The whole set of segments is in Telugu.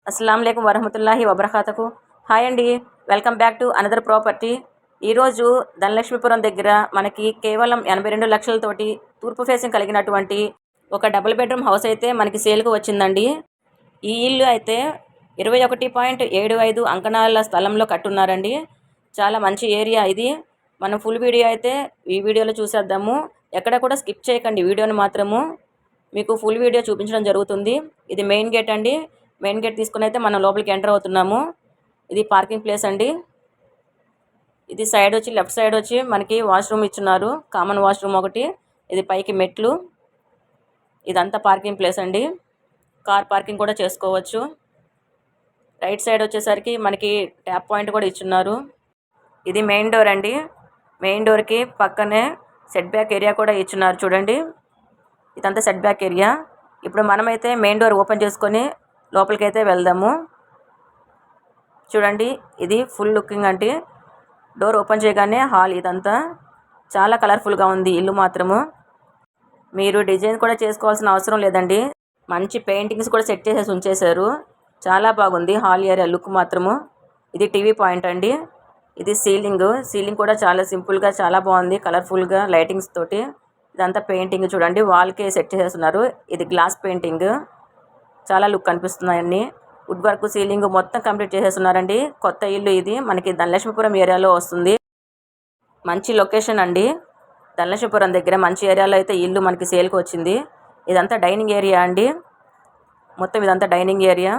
అస్సలం అయికం వరహమతుల్లాహి వబర్కాతుహు. హాయ్ అండి, welcome back to another property. ఈరోజు ధనలక్ష్మీపురం దగ్గర మనకి కేవలం 82 లక్షలతోటి తూర్పు ఫేసింగ్ కలిగినటువంటి ఒక డబుల్ బెడ్రూమ్ హౌస్ అయితే మనకి సేల్కు వచ్చిందండి. ఈ ఇల్లు అయితే 21.75 అంకణాల స్థలంలో కట్టున్నారండి. చాలా మంచి ఏరియా ఇది. మనం ఫుల్ వీడియో అయితే ఈ వీడియోలో చూసేద్దాము. ఎక్కడ కూడా స్కిప్ చేయకండి, వీడియోని మాత్రము మీకు ఫుల్ వీడియో చూపించడం జరుగుతుంది. ఇది మెయిన్ గేట్ అండి. మెయిన్ గేట్ తీసుకుని అయితే మనం లోపలికి ఎంటర్ అవుతున్నాము. ఇది పార్కింగ్ ప్లేస్ అండి. ఇది సైడ్ వచ్చి లెఫ్ట్ సైడ్ వచ్చి మనకి వాష్రూమ్ ఇచ్చున్నారు, కామన్ వాష్రూమ్ ఒకటి. ఇది పైకి మెట్లు. ఇదంతా పార్కింగ్ ప్లేస్ అండి. కార్ పార్కింగ్ కూడా చేసుకోవచ్చు. రైట్ సైడ్ వచ్చేసరికి మనకి ట్యాప్ పాయింట్ కూడా ఇచ్చున్నారు. ఇది మెయిన్ డోర్ అండి. మెయిన్ డోర్కి పక్కనే సెట్ బ్యాక్ ఏరియా కూడా ఇచ్చున్నారు చూడండి. ఇదంతా సెట్ బ్యాక్ ఏరియా. ఇప్పుడు మనమైతే మెయిన్ డోర్ ఓపెన్ చేసుకొని లోపలికైతే వెళ్దాము. చూడండి, ఇది ఫుల్ లుకింగ్ అండి. డోర్ ఓపెన్ చేయగానే హాల్. ఇదంతా చాలా కలర్ఫుల్గా ఉంది ఇల్లు మాత్రము. మీరు డిజైన్ కూడా చేసుకోవాల్సిన అవసరం లేదండి. మంచి పెయింటింగ్స్ కూడా సెట్ చేసేసి ఉంచేశారు. చాలా బాగుంది హాల్ ఏరియా లుక్ మాత్రము. ఇది టీవీ పాయింట్ అండి. ఇది సీలింగ్ కూడా చాలా సింపుల్గా చాలా బాగుంది, కలర్ఫుల్గా లైటింగ్స్ తోటి. ఇదంతా పెయింటింగ్ చూడండి, వాల్కి సెట్ చేసేస్తున్నారు. ఇది గ్లాస్ పెయింటింగ్, చాలా లుక్ అనిపిస్తున్నాయండి. వుడ్ వర్క్ సీలింగ్ మొత్తం కంప్లీట్ చేసేస్తున్నారండి. కొత్త ఇల్లు ఇది మనకి ధనలక్ష్మీపురం ఏరియాలో వస్తుంది. మంచి లొకేషన్ అండి. ధనలక్ష్మీపురం దగ్గర మంచి ఏరియాలో అయితే ఇల్లు మనకి సేల్కి వచ్చింది. ఇదంతా డైనింగ్ ఏరియా అండి. మొత్తం ఇదంతా డైనింగ్ ఏరియా.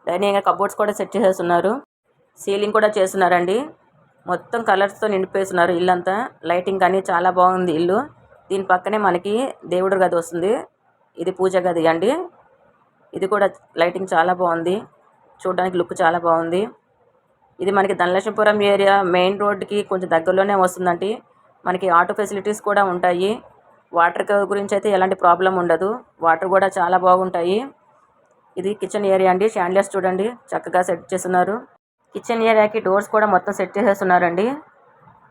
డైనింగ్ కబోర్డ్స్ కూడా సెట్ చేసేస్తున్నారు. సీలింగ్ కూడా చేస్తున్నారండి. మొత్తం కలర్స్తో నిండిపోతున్నారు ఇల్లంతా. లైటింగ్ కానీ చాలా బాగుంది ఇల్లు. దీని పక్కనే మనకి దేవుడి గది వస్తుంది. ఇది పూజ గది అండి. ఇది కూడా లైటింగ్ చాలా బాగుంది, చూడడానికి లుక్ చాలా బాగుంది. ఇది మనకి ధనలక్ష్మీపురం ఏరియా మెయిన్ రోడ్డుకి కొంచెం దగ్గరలోనే వస్తుందండి. మనకి ఆటో ఫెసిలిటీస్ కూడా ఉంటాయి. వాటర్ గురించి అయితే ఎలాంటి ప్రాబ్లం ఉండదు. వాటర్ కూడా చాలా బాగుంటాయి. ఇది కిచెన్ ఏరియా అండి. షాండ్లియర్స్ చూడండి చక్కగా సెట్ చేస్తున్నారు. కిచెన్ ఏరియాకి డోర్స్ కూడా మొత్తం సెట్ చేసేస్తున్నారండి.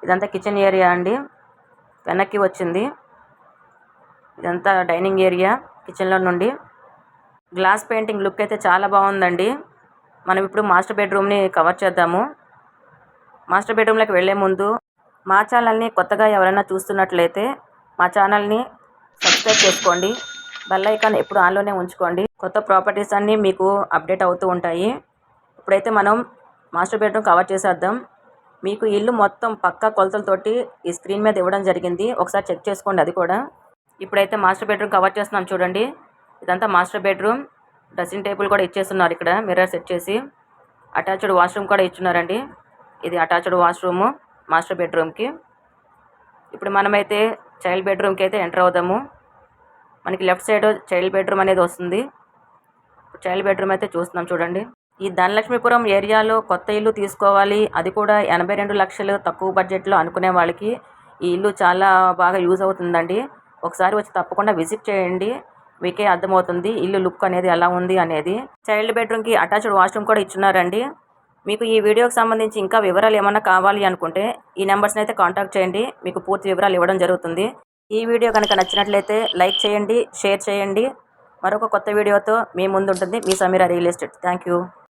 ఇదంతా కిచెన్ ఏరియా అండి. వెనక్కి వచ్చింది. ఇదంతా డైనింగ్ ఏరియా. కిచెన్లో నుండి గ్లాస్ పెయింటింగ్ లుక్ అయితే చాలా బాగుందండి. మనం ఇప్పుడు మాస్టర్ బెడ్రూమ్ని కవర్ చేద్దాము. మాస్టర్ బెడ్రూమ్లోకి వెళ్ళే ముందు మా ఛానల్ని కొత్తగా ఎవరైనా చూస్తున్నట్లయితే మా ఛానల్ని సబ్స్క్రైబ్ చేసుకోండి. బెల్ ఐకాన్ ఎప్పుడు ఆన్లోనే ఉంచుకోండి. కొత్త ప్రాపర్టీస్ అన్నీ మీకు అప్డేట్ అవుతూ ఉంటాయి. ఇప్పుడైతే మనం మాస్టర్ బెడ్రూమ్ కవర్ చేసేద్దాం. మీకు ఇల్లు మొత్తం పక్కా కొలతలతోటి ఈ స్క్రీన్ మీద ఇవ్వడం జరిగింది. ఒకసారి చెక్ చేసుకోండి అది కూడా. ఇప్పుడైతే మాస్టర్ బెడ్రూమ్ కవర్ చేస్తున్నాం చూడండి. ఇదంతా మాస్టర్ బెడ్రూమ్. డ్రెస్సింగ్ టేబుల్ కూడా ఇచ్చేస్తున్నారు ఇక్కడ, మిర్రర్ సెట్ చేసి. అటాచ్డ్ వాష్రూమ్ కూడా ఇచ్చున్నారండి. ఇది అటాచ్డ్ వాష్రూము మాస్టర్ బెడ్రూమ్కి. ఇప్పుడు మనమైతే చైల్డ్ బెడ్రూమ్కి అయితే ఎంటర్ అవుదాము. మనకి లెఫ్ట్ సైడ్ చైల్డ్ బెడ్రూమ్ అనేది వస్తుంది. చైల్డ్ బెడ్రూమ్ అయితే చూస్తున్నాం చూడండి. ఈ ధనలక్ష్మీపురం ఏరియాలో కొత్త ఇల్లు తీసుకోవాలి, అది కూడా 82 లక్షలు తక్కువ బడ్జెట్లో అనుకునే వాళ్ళకి ఈ ఇల్లు చాలా బాగా యూజ్ అవుతుందండి. ఒకసారి వచ్చి తప్పకుండా విజిట్ చేయండి, మీకే అర్థమవుతుంది ఇల్లు లుక్ అనేది ఎలా ఉంది అనేది. చైల్డ్ బెడ్రూమ్కి అటాచ్డ్ వాష్రూమ్ కూడా ఇచ్చున్నారండి. మీకు ఈ వీడియోకి సంబంధించి ఇంకా వివరాలు ఏమన్నా కావాలి అనుకుంటే ఈ నెంబర్స్ని అయితే కాంటాక్ట్ చేయండి, మీకు పూర్తి వివరాలు ఇవ్వడం జరుగుతుంది. ఈ వీడియో కనుక నచ్చినట్లయితే లైక్ చేయండి, షేర్ చేయండి. మరొక కొత్త వీడియోతో మీ ముందు ఉంటుంది మీ Sameera real estate. Thank you.